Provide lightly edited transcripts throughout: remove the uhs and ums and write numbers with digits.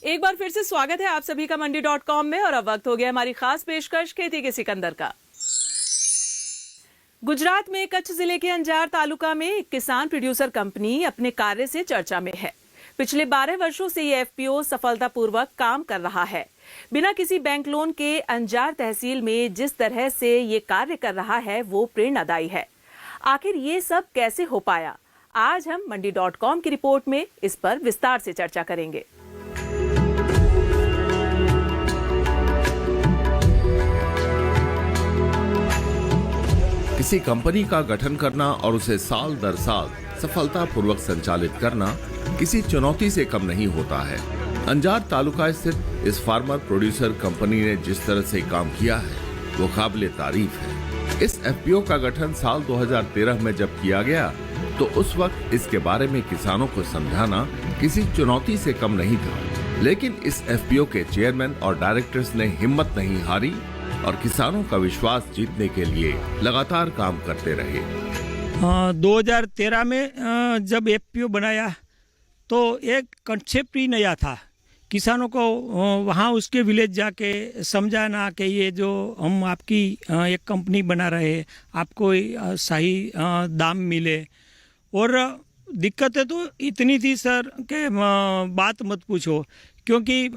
एक बार फिर से स्वागत है आप सभी का मंडी.com में। और अब वक्त हो गया हमारी खास पेशकश खेती के सिकंदर का। गुजरात में कच्छ जिले के अंजार तालुका में एक किसान प्रोड्यूसर कंपनी अपने कार्य से चर्चा में है। पिछले 12 वर्षों से ये एफपीओ सफलतापूर्वक काम कर रहा है। बिना किसी बैंक लोन के अंजार तहसील में जिस तरह से ये कार्य कर रहा है वो प्रेरणादायी है। आखिर ये सब कैसे हो पाया, आज हम मंडी.com की रिपोर्ट में इस पर विस्तार से चर्चा करेंगे। किसी कंपनी का गठन करना और उसे साल दर साल सफलतापूर्वक संचालित करना किसी चुनौती से कम नहीं होता है। अंजार तालुका स्थित इस फार्मर प्रोड्यूसर कंपनी ने जिस तरह से काम किया है वो काबिले तारीफ है। इस एफपीओ का गठन साल 2013 में जब किया गया तो उस वक्त इसके बारे में किसानों को समझाना किसी चुनौती से कम नहीं था। लेकिन इस एफपीओ के चेयरमैन और डायरेक्टर्स ने हिम्मत नहीं हारी और किसानों का विश्वास जीतने के लिए लगातार काम करते रहे। 2013 में जब एफपीओ बनाया तो एक कंसेप्ट ही नया था। किसानों को वहाँ उसके विलेज जाके समझाना कि ये जो हम आपकी एक कंपनी बना रहे हैं, आपको सही दाम मिले। और दिक्कतें तो इतनी थी सर कि बात मत पूछो, क्योंकि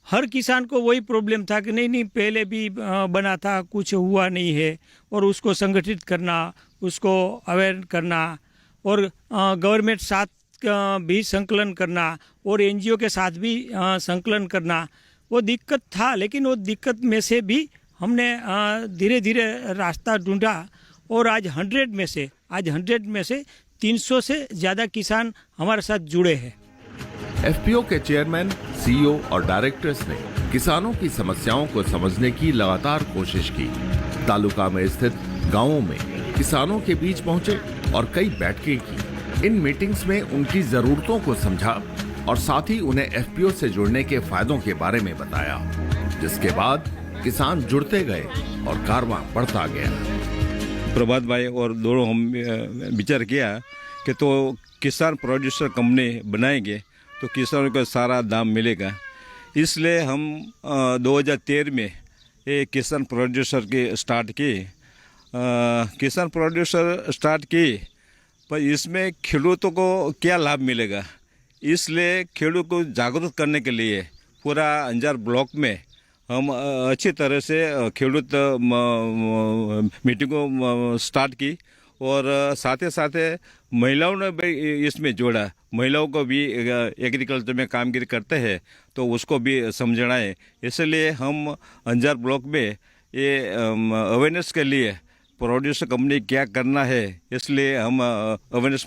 हर किसान को वही प्रॉब्लम था कि नहीं पहले भी बना था, कुछ हुआ नहीं है। और उसको संगठित करना, उसको अवेयर करना और गवर्नमेंट साथ भी संकलन करना और एनजीओ के साथ भी संकलन करना, वो दिक्कत था। लेकिन वो दिक्कत में से भी हमने धीरे धीरे रास्ता ढूंढा और आज 100 में से 300 से ज़्यादा किसान हमारे साथ जुड़े हैं। एफपीओ के चेयरमैन, सीईओ और डायरेक्टर्स ने किसानों की समस्याओं को समझने की लगातार कोशिश की। तालुका में स्थित गांवों में किसानों के बीच पहुंचे और कई बैठकें की। इन मीटिंग्स में उनकी जरूरतों को समझा और साथ ही उन्हें एफपीओ से जुड़ने के फायदों के बारे में बताया, जिसके बाद किसान जुड़ते गए और कारवां बढ़ता गया। प्रभात भाई और दोनों हम विचार किया कि तो किसान प्रोड्यूसर कंपनी बनाएंगे तो किसानों को सारा दाम मिलेगा। इसलिए हम 2013 में ये किसान प्रोड्यूसर की स्टार्ट की। किसान प्रोड्यूसर स्टार्ट की, पर इसमें खेडूतों को क्या लाभ मिलेगा, इसलिए खेडूत को जागरूक करने के लिए पूरा अंजार ब्लॉक में हम अच्छी तरह से खेडूत मीटिंग को स्टार्ट की। और साथ ही साथ महिलाओं ने भी इसमें जोड़ा। महिलाओं को भी एग्रीकल्चर में कामगिरी करते हैं तो उसको भी समझना है। इसलिए हम अंजार ब्लॉक में ये अवेयरनेस के लिए प्रोड्यूसर कंपनी क्या करना है, इसलिए हम अवेयरनेस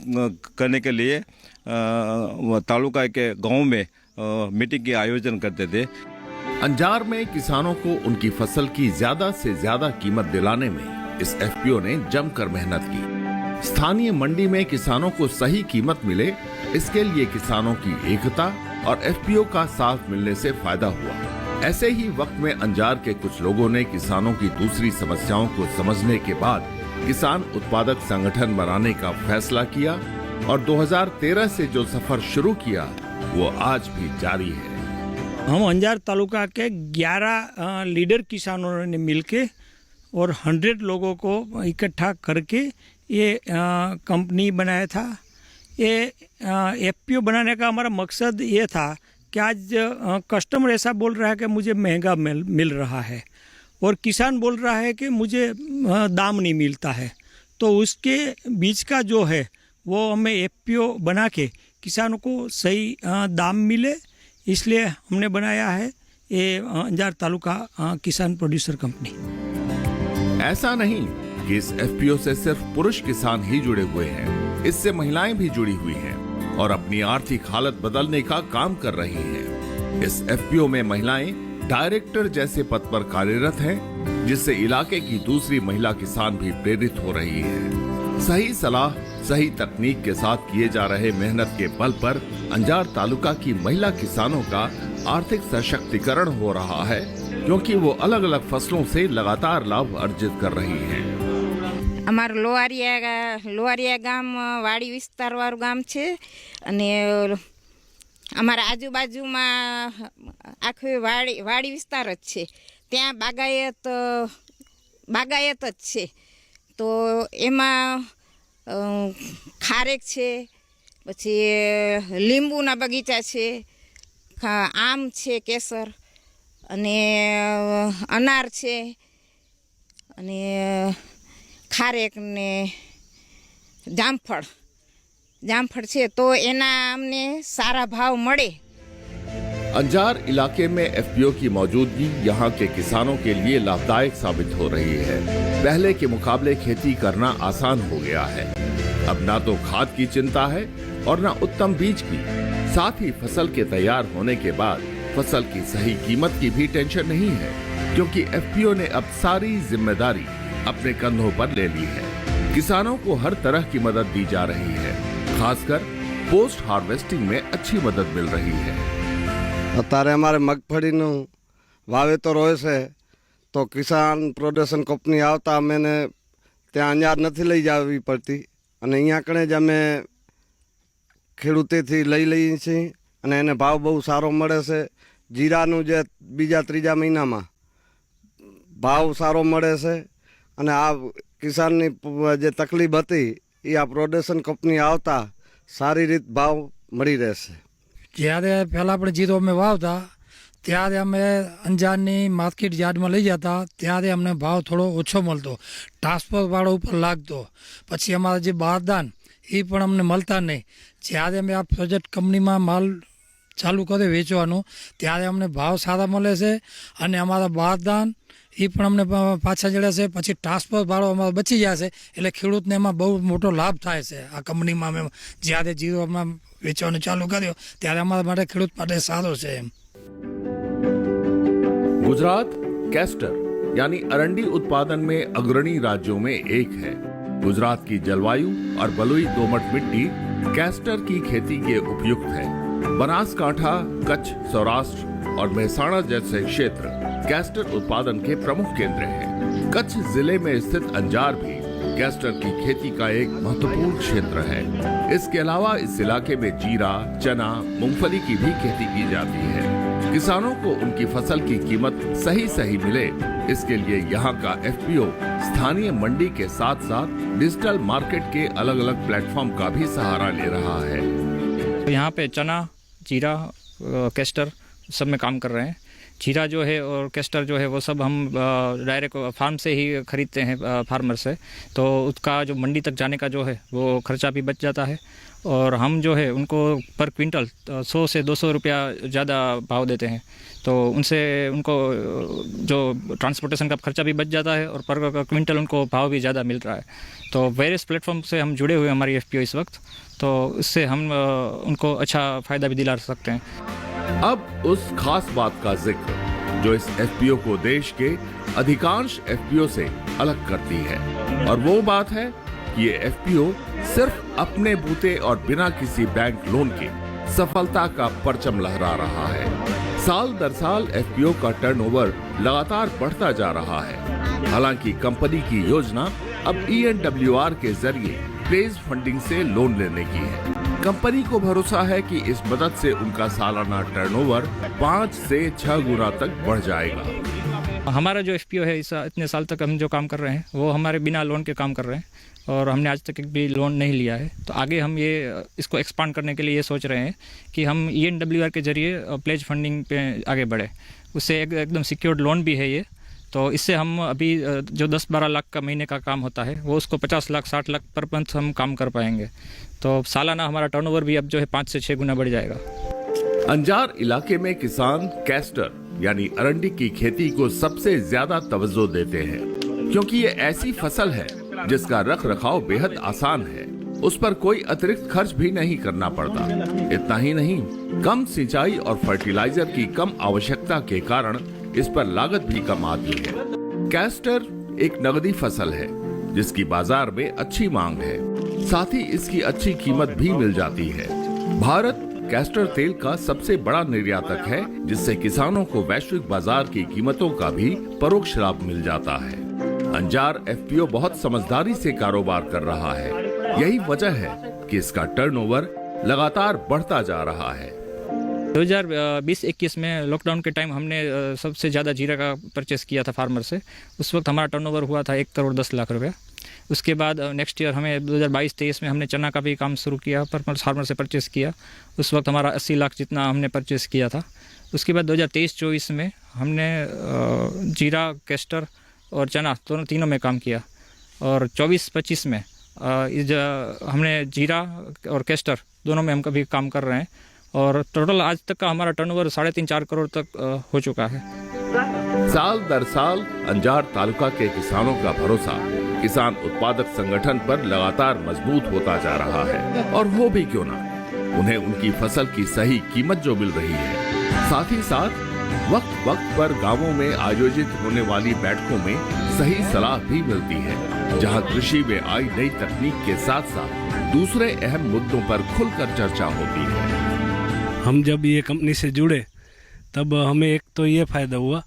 करने के लिए तालुका के गांव में मीटिंग के आयोजन करते थे। अंजार में किसानों को उनकी फसल की ज्यादा से ज्यादा कीमत दिलाने में इस एफपीओ ने जमकर मेहनत की। स्थानीय मंडी में किसानों को सही कीमत मिले, इसके लिए किसानों की एकता और एफपीओ का साथ मिलने से फायदा हुआ। ऐसे ही वक्त में अंजार के कुछ लोगों ने किसानों की दूसरी समस्याओं को समझने के बाद किसान उत्पादक संगठन बनाने का फैसला किया और 2013 से जो सफर शुरू किया वो आज भी जारी है। हम अंजार तालुका के 11 लीडर किसानों ने मिलके और 100 लोगों को इकट्ठा करके ये कंपनी बनाया था। ये एफपीओ बनाने का हमारा मकसद ये था कि आज कस्टमर ऐसा बोल रहा है कि मुझे महंगा मिल रहा है और किसान बोल रहा है कि मुझे दाम नहीं मिलता है, तो उसके बीच का जो है वो हमें एफपीओ बना के किसानों को सही दाम मिले, इसलिए हमने बनाया है ये अंजार तालुका किसान प्रोड्यूसर कंपनी। ऐसा नहीं कि इस एफपीओ से सिर्फ पुरुष किसान ही जुड़े हुए हैं, इससे महिलाएं भी जुड़ी हुई हैं और अपनी आर्थिक हालत बदलने का काम कर रही हैं। इस एफपीओ में महिलाएं डायरेक्टर जैसे पद पर कार्यरत हैं, जिससे इलाके की दूसरी महिला किसान भी प्रेरित हो रही है। सही सलाह, सही तकनीक के साथ किए जा रहे मेहनत के बल पर अंजार तालुका की महिला किसानों का आर्थिक सशक्तिकरण हो रहा है, क्योंकि वो अलग अलग फसलों से लगातार लाभ अर्जित कर रही हैं। અમાર લોહારિયા ગામ વાડી વિસ્તારવાળું ગામ છે અને અમારા આજુબાજુમાં આખી વાડી વિસ્તાર જ છે, ત્યાં બાગાયત જ છે. તો એમાં ખારેક છે, પછી લીંબુના બગીચા છે, આમ છે, કેસર અને અનાર છે, અને ખારેક ને જામફળ છે. તો એના અમને સારા ભાવ મળે. अंजार इलाके में एफपीओ की मौजूदगी यहाँ के किसानों के लिए लाभदायक साबित हो रही है. पहले के मुकाबले खेती करना आसान हो गया है. अब ना तो खाद की चिंता है और ना उत्तम बीज की. साथ ही फसल के तैयार होने के बाद फसल की सही कीमत की भी टेंशन नहीं है, क्योंकि एफपीओ ने अब सारी जिम्मेदारी अपने कंधों पर ले ली है. किसानों को हर तरह की मदद दी जा रही है. खासकर पोस्ट हार्वेस्टिंग में अच्छी मदद मिल रही है. અત્યારે અમારે મગફળીનું વાવેતર હોય છે, તો કિસાન પ્રોડક્શન કંપની આવતા અમને ત્યાં અંજાર નથી લઈ જવી પડતી, અને અહીંયા કણે જ અમે ખેડૂતેથી લઈ લઈએ છીએ, અને એને ભાવ બહુ સારો મળે છે. જીરાનું જે બીજા ત્રીજા મહિનામાં ભાવ સારો મળે છે, અને આ કિસાનની જે તકલીફ હતી એ આ પ્રોડક્શન કંપની આવતા સારી રીત ભાવ મળી રહેશે. જ્યારે પહેલાં આપણે જીરો અમે વાવતા ત્યારે અમે અંજારની માર્કેટ યાર્ડમાં લઈ જતા, ત્યારે અમને ભાવ થોડો ઓછો મળતો, ટ્રાન્સપોર્ટવાળો ઉપર લાગતો. પછી અમારા જે બારદાન એ પણ અમને મળતા નહીં. જ્યારે અમે આ પ્રોજેક્ટ કંપનીમાં માલ ચાલુ કરે વેચવાનું, ત્યારે અમને ભાવ સારા મળે છે, અને અમારા બારદાન એ પણ અમને પાછા જડે છે. પછી ટ્રાન્સપોર્ટ ભાડો અમારો બચી જાય છે, એટલે ખેડૂતને એમાં બહુ મોટો લાભ થાય છે. આ કંપનીમાં અમે જ્યારે જીરોમાં વેચવાનું ચાલુ કર્યો ત્યારે અમારા માટે ખેડૂત માટે સારો છે. गुजरात कैस्टर यानी अरंडी उत्पादन में अग्रणी राज्यों में एक है. गुजरात की जलवायु और बलुई दोमट मिट्टी कैस्टर की खेती के उपयुक्त है. बनासकांठा, कच्छ, सौराष्ट्र और मेहसाणा जैसे क्षेत्र कैस्टर उत्पादन के प्रमुख केंद्र हैं. कच्छ जिले में स्थित अंजार भी कैस्टर की खेती का एक महत्वपूर्ण क्षेत्र है. इसके अलावा इस इलाके में जीरा, चना, मूंगफली की भी खेती की जाती है. किसानों को उनकी फसल की कीमत सही मिले, इसके लिए यहाँ का एफपीओ स्थानीय मंडी के साथ साथ डिजिटल मार्केट के अलग अलग प्लेटफॉर्म का भी सहारा ले रहा है. यहाँ पे चना, जीरा, कैस्टर सब में काम कर रहे हैं. जीरा जो है और कैस्टर जो है वो सब हम डायरेक्ट फार्म से ही खरीदते हैं फार्मर से, तो उसका जो मंडी तक जाने का जो है वो खर्चा भी बच जाता है. और हम जो है उनको पर क्विंटल 100 से 200 रुपया ज़्यादा भाव देते हैं, तो उनसे उनको जो ट्रांसपोर्टेशन का खर्चा भी बच जाता है और पर क्विंटल उनको भाव भी ज़्यादा मिल रहा है. तो वेरियस प्लेटफॉर्म से हम जुड़े हुए हमारी एफपीओ इस वक्त, तो इससे हम उनको अच्छा फ़ायदा भी दिला सकते हैं. अब उस खास बात का जिक्र जो इस एफपीओ को देश के अधिकांश एफपीओ से अलग करती है, और वो बात है कि ये एफपीओ सिर्फ अपने बूते और बिना किसी बैंक लोन के सफलता का परचम लहरा रहा है. साल दर साल एफपीओ का टर्नओवर लगातार बढ़ता जा रहा है. हालांकि कंपनी की योजना अब ENWR के जरिए प्लेज फंडिंग से लोन लेने की है. कंपनी को भरोसा है कि इस मदद से उनका सालाना टर्नओवर 5 से 6 गुना तक बढ़ जाएगा. हमारा जो एफपीओ है इतने साल तक हम जो काम कर रहे हैं वो हमारे बिना लोन के काम कर रहे हैं, और हमने आज तक एक भी लोन नहीं लिया है. तो आगे हम ये इसको एक्सपांड करने के लिए ये सोच रहे हैं कि हम ENWR के जरिए प्लेज फंडिंग पे आगे बढ़े. उससे एकदम सिक्योर्ड लोन भी है ये, तो इससे हम अभी जो 10-12 लाख का महीने का काम होता है वो उसको 50 लाख 60 लाख पर मंथ हम काम कर पाएंगे. तो सालाना हमारा टर्नओवर भी अब जो है 5 से 6 गुना बढ़ जाएगा. अंजार इलाके में किसान कैस्टर यानी अरंडी की खेती को सबसे ज्यादा तवज्जो देते हैं, क्योंकि ये ऐसी फसल है जिसका रख रखाव बेहद आसान है. उस पर कोई अतिरिक्त खर्च भी नहीं करना पड़ता. इतना ही नहीं, कम सिंचाई और फर्टिलाइजर की कम आवश्यकता के कारण इस पर लागत भी कम आती है. कैस्टर एक नगदी फसल है जिसकी बाजार में अच्छी मांग है, साथ ही इसकी अच्छी कीमत भी मिल जाती है. भारत कैस्टर तेल का सबसे बड़ा निर्यातक है, जिससे किसानों को वैश्विक बाजार की कीमतों का भी परोक्ष लाभ मिल जाता है. अंजार एफपीओ बहुत समझदारी से कारोबार कर रहा है. यही वजह है कि इसका टर्नओवर लगातार बढ़ता जा रहा है. 2020-21 में लॉकडाउन के टाइम हमने सबसे ज़्यादा जीरा का परचेस किया था फार्मर से। उस वक्त हमारा टर्नओवर हुआ था 1 करोड़ 10 लाख रुपया। उसके बाद नेक्स्ट ईयर हमें 2022-23 में हमने चना का भी काम शुरू किया, फार्मर से परचेस किया। उस वक्त हमारा 80 लाख जितना हमने परचेस किया था। उसके बाद 2023-24 में हमने जीरा, कैस्टर और चना तीनों में काम किया। और 24-25 में हमने जीरा और कैस्टर दोनों में हम कभी काम कर रहे हैं। और टोटल आज तक का हमारा टर्नओवर 3.5-4 करोड़ तक हो चुका है। साल दर साल अंजार तालुका के किसानों का भरोसा किसान उत्पादक संगठन पर लगातार मजबूत होता जा रहा है। और हो भी क्यों ना, उन्हें उनकी फसल की सही कीमत जो मिल रही है, साथ ही साथ वक्त वक्त पर गांवों में आयोजित होने वाली बैठकों में सही सलाह भी मिलती है, जहां कृषि में आई नई तकनीक के साथ साथ दूसरे अहम मुद्दों पर खुलकर चर्चा होती है। हम जब ये कंपनी से जुड़े तब हमें एक तो ये फ़ायदा हुआ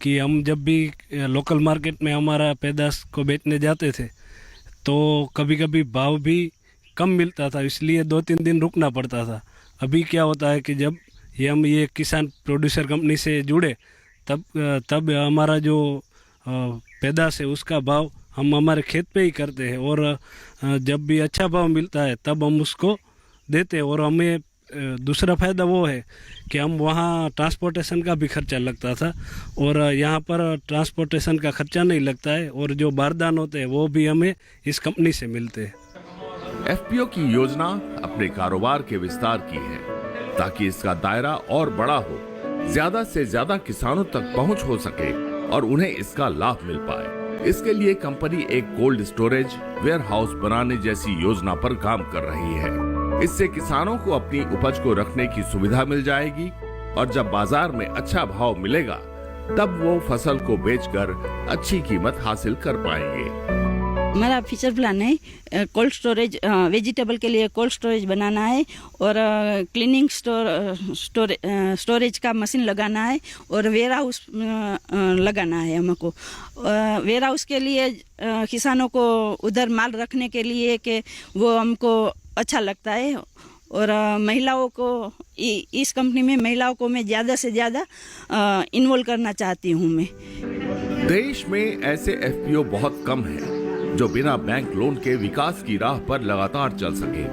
कि हम जब भी लोकल मार्केट में हमारा पैदाश को बेचने जाते थे तो कभी कभी भाव भी कम मिलता था, इसलिए 2-3 दिन रुकना पड़ता था। अभी क्या होता है कि जब हम ये किसान प्रोड्यूसर कंपनी से जुड़े तब हमारा जो पैदाश है उसका भाव हम हमारे खेत पे ही करते हैं, और जब भी अच्छा भाव मिलता है तब हम उसको देते हैं। और हमें दूसरा फ़ायदा वो है कि हम वहाँ ट्रांसपोर्टेशन का भी खर्चा लगता था, और यहाँ पर ट्रांसपोर्टेशन का खर्चा नहीं लगता है, और जो बारदान होते हैं वो भी हमें इस कंपनी से मिलते हैं। एफपीओ की योजना अपने कारोबार के विस्तार की है ताकि इसका दायरा और बड़ा हो, ज्यादा से ज्यादा किसानों तक पहुंच हो सके और उन्हें इसका लाभ मिल पाए। इसके लिए कंपनी एक कोल्ड स्टोरेज वेयर हाउस बनाने जैसी योजना पर काम कर रही है। इससे किसानों को अपनी उपज को रखने की सुविधा मिल जाएगी, और जब बाजार में अच्छा भाव मिलेगा तब वो फसल को बेचकर अच्छी कीमत हासिल कर पाएंगे। हमारा फ्यूचर प्लान है कोल्ड स्टोरेज, वेजिटेबल के लिए कोल्ड स्टोरेज बनाना है, और क्लीनिंग स्टोरेज का मशीन लगाना है, और वेयर हाउस लगाना है हमको। वेयर हाउस के लिए किसानों को उधर माल रखने के लिए कि वो हमको अच्छा लगता है, और महिलाओं को इस कंपनी में महिलाओं को मैं ज़्यादा से ज़्यादा इन्वॉल्व करना चाहती हूँ। मैं देश में ऐसे एफपीओ बहुत कम हैं जो बिना बैंक लोन के विकास की राह पर लगातार चल सके,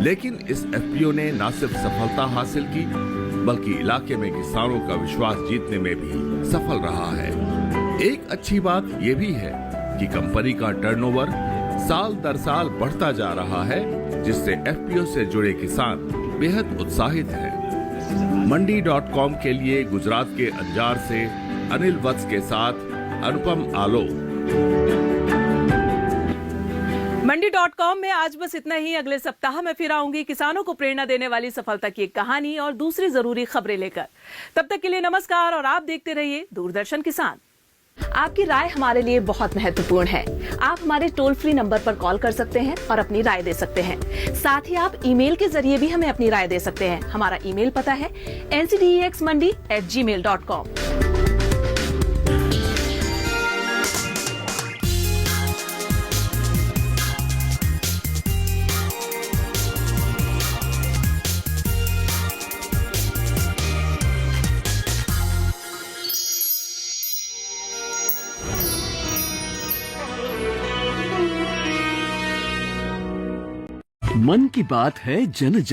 लेकिन इस एफपीओ ने न सिर्फ सफलता हासिल की बल्कि इलाके में किसानों का विश्वास जीतने में भी सफल रहा है। एक अच्छी बात यह भी है कि कंपनी का टर्नओवर साल दर साल बढ़ता जा रहा है, जिससे एफपीओ से जुड़े किसान बेहद उत्साहित हैं। मंडी.com के लिए गुजरात के अंजार से अनिल वत्स के साथ अनुपम आलोक। मंडी.com में आज बस इतना ही। अगले सप्ताह मैं फिर आऊंगी किसानों को प्रेरणा देने वाली सफलता की एक कहानी और दूसरी जरूरी खबरें लेकर। तब तक के लिए नमस्कार, और आप देखते रहिए दूरदर्शन किसान। आपकी राय हमारे लिए बहुत महत्वपूर्ण है। आप हमारे टोल फ्री नंबर पर कॉल कर सकते हैं और अपनी राय दे सकते हैं। साथ ही आप ईमेल के जरिए भी हमें अपनी राय दे सकते हैं। हमारा ईमेल पता है ncdexmandi@gmail.com। मन की बात है जन